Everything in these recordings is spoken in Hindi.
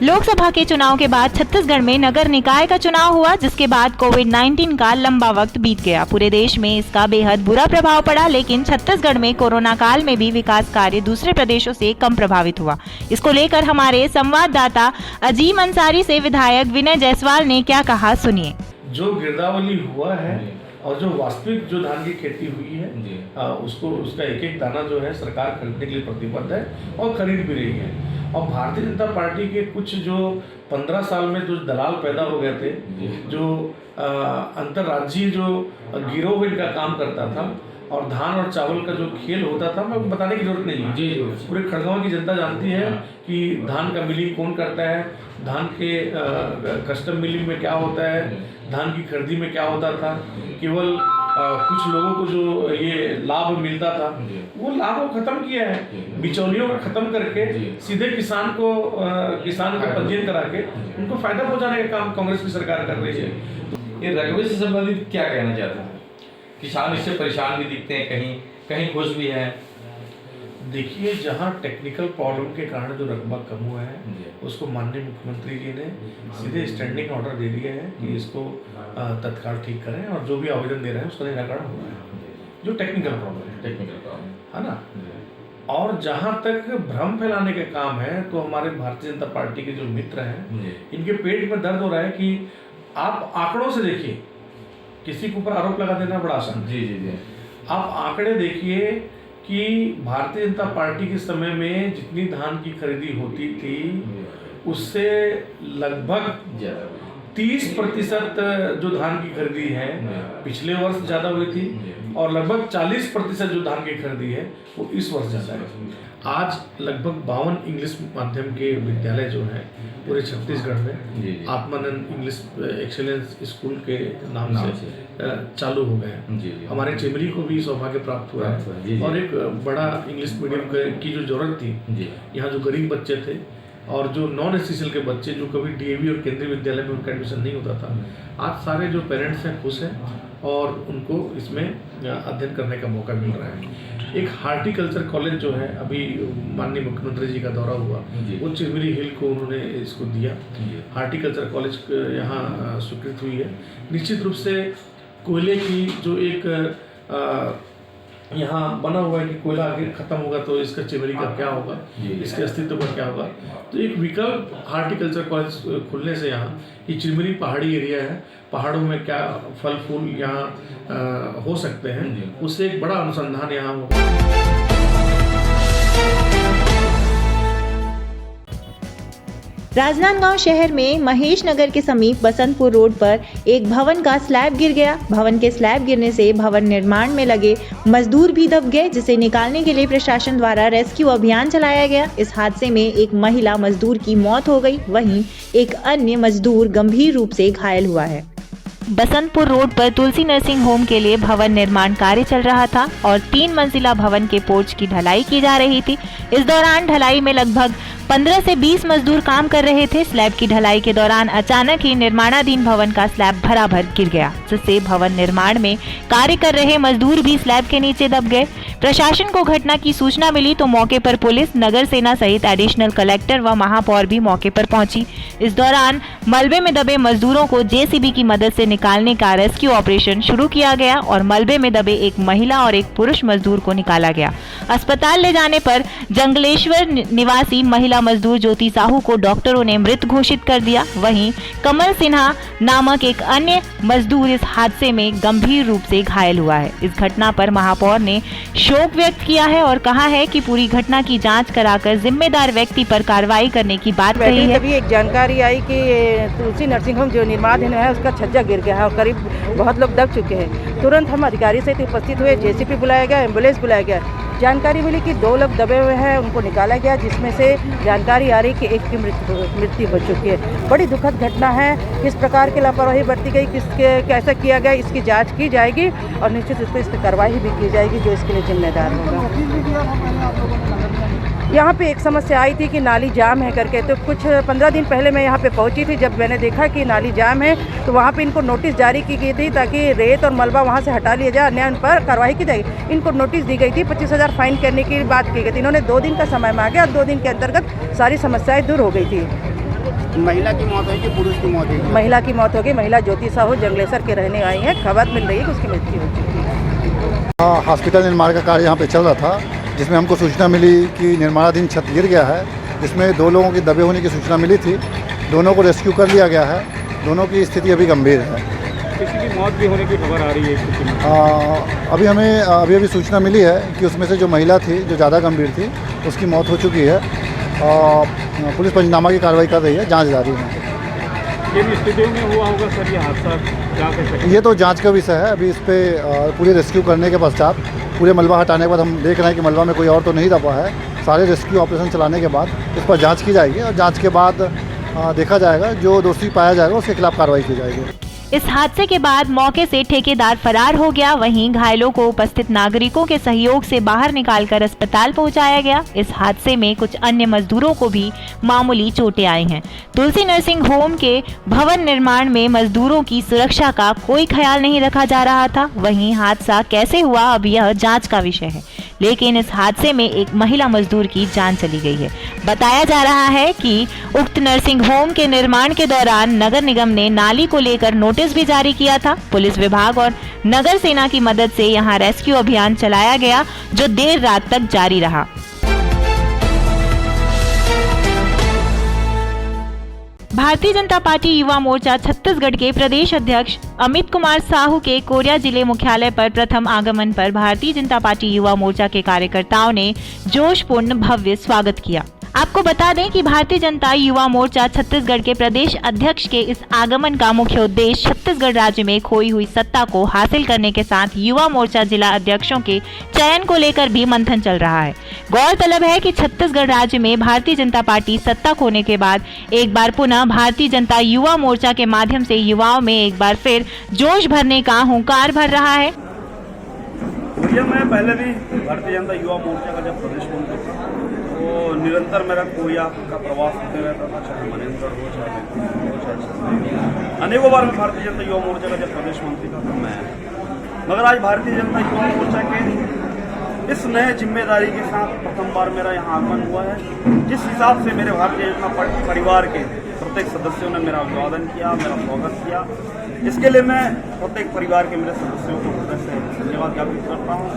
लोकसभा के चुनाव के बाद छत्तीसगढ़ में नगर निकाय का चुनाव हुआ, जिसके बाद कोविड-19 का लंबा वक्त बीत गया। पूरे देश में इसका बेहद बुरा प्रभाव पड़ा, लेकिन छत्तीसगढ़ में कोरोना काल में भी विकास कार्य दूसरे प्रदेशों से कम प्रभावित हुआ। इसको लेकर हमारे संवाददाता अजीम अंसारी से विधायक विनय जायसवाल ने क्या कहा, सुनिए। जो गिरदावली हुआ है और जो वास्तविक जो धान की खेती हुई है उसका एक एक दाना जो है सरकार खरीदने के लिए प्रतिबद्ध है और खरीद भी रही है। और भारतीय जनता पार्टी के कुछ जो 15 साल में जो दलाल पैदा हो गए थे, जो अंतर्राज्यीय जो गिरोह इनका काम करता था और धान और चावल का जो खेल होता था, मैं बताने की जरूरत नहीं है। जी पूरे खड़गवां की जनता जानती है कि धान का मिलिंग कौन करता है, धान के कस्टम मिलिंग में क्या होता है, धान की खरीदी में क्या होता था। केवल कुछ लोगों को जो ये लाभ मिलता था वो लाभ को खत्म किया है, बिचौलियों को खत्म करके सीधे किसान का पंजीयन करा के उनको फायदा पहुंचाने का काम कांग्रेस की सरकार कर रही है। ये रकबे से संबंधित क्या कहना चाहते हैं? किसान इससे परेशान भी दिखते हैं, कहीं खुश भी हैं। देखिए, जहाँ टेक्निकल प्रॉब्लम के कारण जो रकबा कम हुआ है उसको माननीय मुख्यमंत्री जी ने सीधे स्टैंडिंग ऑर्डर दे दिया है कि इसको तत्काल ठीक करें और जो भी आवेदन दे रहे हैं उसका निराकरण हो रहा है। जो टेक्निकल प्रॉब्लम है ना। और जहाँ तक भ्रम फैलाने का काम है तो हमारे भारतीय जनता पार्टी के जो मित्र हैं इनके पेट में दर्द हो रहा है कि आप आंकड़ों से देखिए, किसी के ऊपर आरोप लगा देना बड़ा आसान। जी आप आंकड़े देखिए कि भारतीय जनता पार्टी के समय में जितनी धान की खरीदी होती थी उससे लगभग 30% जो धान की खरीदी है पिछले वर्ष ज़्यादा हुई थी और लगभग 40% जो धान की खरीदी है वो इस वर्ष ज़्यादा है। आज लगभग 52 इंग्लिश माध्यम के विद्यालय जो हैं पूरे छत्तीसगढ़ में आत्मानंद इंग्लिश एक्सेलेंस स्कूल के नाम से चालू हो गए हैं। हमारे चिमरी को भी सौभाग्य प्राप्त हुआ है और एक बड़ा इंग्लिश मीडियम की जो जरूरत थी, यहाँ जो गरीब बच्चे थे और जो नॉन एससीएल के बच्चे जो कभी डीएवी और केंद्रीय विद्यालय में उनका एडमिशन नहीं होता था, आज सारे जो पेरेंट्स हैं खुश हैं और उनको इसमें अध्ययन करने का मौका मिल रहा है। एक हार्टिकल्चर कॉलेज जो है, अभी माननीय मुख्यमंत्री जी का दौरा हुआ, वो चिरमिरी हिल को उन्होंने इसको दिया। हार्टिकल्चर कॉलेज यहाँ स्वीकृत हुई है। निश्चित रूप से कोयले की जो एक यहाँ बना हुआ है कि कोयला आगे खत्म होगा तो इसका चिमरी का क्या होगा, इसके अस्तित्व का क्या होगा। तो एक विकल्प हार्टिकल्चर कॉलेज खुलने से यहाँ ये चिमरी पहाड़ी एरिया है, पहाड़ों में क्या फल फूल यहाँ हो सकते हैं, उससे एक बड़ा अनुसंधान यहाँ होगा। राजनांदगांव शहर में महेश नगर के समीप बसंतपुर रोड पर एक भवन का स्लैब गिर गया। भवन के स्लैब गिरने से भवन निर्माण में लगे मजदूर भी दब गए, जिसे निकालने के लिए प्रशासन द्वारा रेस्क्यू अभियान चलाया गया। इस हादसे में एक महिला मजदूर की मौत हो गई, वहीं एक अन्य मजदूर गंभीर रूप से घायल हुआ है। बसंतपुर रोड पर तुलसी नर्सिंग होम के लिए भवन निर्माण कार्य चल रहा था और 3 मंजिला भवन के पोर्च की ढलाई की जा रही थी। इस दौरान ढलाई में लगभग 15 से 20 मजदूर काम कर रहे थे। स्लैब की ढलाई के दौरान अचानक ही निर्माणाधीन भवन का स्लैब भराभर गिर गया, जिससे भवन निर्माण में कार्य कर रहे मजदूर भी स्लैब के नीचे दब गए। प्रशासन को घटना की सूचना मिली तो मौके पर पुलिस, नगर सेना सहित एडिशनल कलेक्टर व महापौर भी मौके पर पहुंची। इस दौरान मलबे में दबे मजदूरों को जेसीबी की मदद से निकालने का रेस्क्यू ऑपरेशन शुरू किया गया और मलबे में दबे एक महिला और एक पुरुष मजदूर को निकाला गया। अस्पताल ले जाने पर जंगलेश्वर निवासी महिला मजदूर ज्योति साहू को डॉक्टरों ने मृत घोषित कर दिया। वहीं कमल सिन्हा नामक एक अन्य मजदूर इस हादसे में गंभीर रूप से घायल हुआ है। इस घटना पर महापौर ने शोक व्यक्त किया है और कहा है कि पूरी घटना की जांच कराकर जिम्मेदार व्यक्ति पर कार्रवाई करने की बात कही है। तभी एक जानकारी आई कि तुलसी नर्सिंग होम जो निर्माणाधीन है उसका छज्जा गिर गया है और करीब बहुत लोग दब चुके हैं। तुरंत हम अधिकारी से उपस्थित हुए, जेसीपी बुलाया गया, एम्बुलेंस बुलाया गया। जानकारी मिली कि 2 लोग दबे हुए हैं, उनको निकाला गया, जिसमें से जानकारी आ रही कि एक की मृत्यु हो चुकी है। बड़ी दुखद घटना है। किस प्रकार की लापरवाही बरती गई, कैसा किया गया, इसकी जांच की जाएगी और निश्चित रूप से इस पर कार्रवाई भी की जाएगी जो इसके लिए जिम्मेदार होगा। यहाँ पे एक समस्या आई थी कि नाली जाम है करके, तो कुछ 15 दिन पहले मैं यहाँ पे पहुँची थी। जब मैंने देखा कि नाली जाम है तो वहाँ पे इनको नोटिस जारी की गई थी ताकि रेत और मलबा वहाँ से हटा लिया जाए, अन्य उन पर कार्रवाई की जाएगी। इनको नोटिस दी गई थी, 25,000 फाइन करने की बात की गई थी। इन्होंने 2 दिन का समय मांगा और 2 दिन के अंतर्गत सारी समस्याएं दूर हो गई थी। महिला की मौत हुई कि पुरुष की मौत हुई? महिला की मौत हो गई। महिला ज्योति साहू जंगलेसर के रहने आई हैं। खबर मिल रही है कि उसकी मृत्यु हो चुकी है। हॉस्पिटल निर्माण का कार्य यहाँ पे चल रहा था, जिसमें हमको सूचना मिली कि निर्माणाधीन छत गिर गया है, जिसमें 2 लोगों की दबे होने की सूचना मिली थी। दोनों को रेस्क्यू कर लिया गया है। दोनों की स्थिति अभी गंभीर है। किसी की मौत भी होने की खबर आ रही है स्थिति में? अभी हमें अभी सूचना मिली है कि उसमें से जो महिला थी, जो ज़्यादा गंभीर थी, उसकी मौत हो चुकी है। पुलिस पंचनामा की कार्रवाई कर रही है, जांच जारी है। किन स्थितियों में हुआ होगा सर ये हादसा, क्या कह सकते हैं? ये तो जांच का विषय है। अभी इस पर पूरे रेस्क्यू करने के पश्चात, पूरे मलबा हटाने के बाद हम देख रहे हैं कि मलबा में कोई और तो नहीं दबा है। सारे रेस्क्यू ऑपरेशन चलाने के बाद इस पर जांच की जाएगी और जांच के बाद देखा जाएगा, जो दोषी पाया जाएगा उसके खिलाफ कार्रवाई की जाएगी। इस हादसे के बाद मौके से ठेकेदार फरार हो गया। वहीं घायलों को उपस्थित नागरिकों के सहयोग से बाहर निकालकर अस्पताल पहुंचाया गया। इस हादसे में कुछ अन्य मजदूरों को भी मामूली चोटें आई हैं। तुलसी नर्सिंग होम के भवन निर्माण में मजदूरों की सुरक्षा का कोई ख्याल नहीं रखा जा रहा था। वहीं हादसा कैसे हुआ, अब यह जांच का विषय है। लेकिन इस हादसे में एक महिला मजदूर की जान चली गई है। बताया जा रहा है कि उक्त नर्सिंग होम के निर्माण के दौरान नगर निगम ने नाली को लेकर नोटिस भी जारी किया था। पुलिस विभाग और नगर सेना की मदद से यहां रेस्क्यू अभियान चलाया गया, जो देर रात तक जारी रहा। भारतीय जनता पार्टी युवा मोर्चा छत्तीसगढ़ के प्रदेश अध्यक्ष अमित कुमार साहू के कोरिया जिले मुख्यालय पर प्रथम आगमन पर भारतीय जनता पार्टी युवा मोर्चा के कार्यकर्ताओं ने जोशपूर्ण भव्य स्वागत किया। आपको बता दें कि भारतीय जनता युवा मोर्चा छत्तीसगढ़ के प्रदेश अध्यक्ष के इस आगमन का मुख्य उद्देश्य छत्तीसगढ़ राज्य में खोई हुई सत्ता को हासिल करने के साथ युवा मोर्चा जिला अध्यक्षों के चयन को लेकर भी मंथन चल रहा है। गौरतलब है कि छत्तीसगढ़ राज्य में भारतीय जनता पार्टी सत्ता खोने के बाद एक बार पुनः भारतीय जनता युवा मोर्चा के माध्यम से युवाओं में एक बार फिर जोश भरने का हुंकार भर रहा है। मैं पहले भी भारतीय जनता युवा मोर्चा का जब प्रदेश मंत्री था, तो निरंतर मेरा कोरिया का प्रवास होते रहता था, चाहे मनेन्द्रगढ़ हो, चाहे अनेकों बार मैं भारतीय जनता युवा मोर्चा का जब प्रदेश मंत्री था तो मैं, मगर आज भारतीय जनता युवा मोर्चा के इस नए जिम्मेदारी के साथ प्रथम बार मेरा यहाँ आगमन हुआ है। जिस हिसाब से मेरे भारतीय जनता परिवार के प्रत्येक सदस्यों ने मेरा अभिवादन किया, मेरा स्वागत किया, इसके लिए मैं प्रत्येक परिवार के मेरे सदस्यों को हृदय से धन्यवाद ज्ञापित करता हूँ।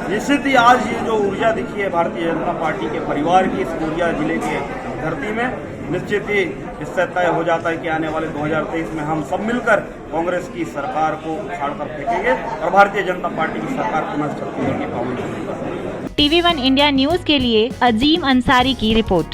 निश्चित ही आज ये जो ऊर्जा दिखी है भारतीय जनता पार्टी के परिवार की इस कोरिया जिले के धरती में, निश्चित ही इससे तय हो जाता है कि आने वाले 2023 में हम सब मिलकर कांग्रेस की सरकार को उखाड़ कर फेंकेंगे और भारतीय जनता पार्टी की सरकार पुनः छत्तीसगढ़ की पावन करेगी। TV1 इंडिया न्यूज के लिए अजीम अंसारी की रिपोर्ट।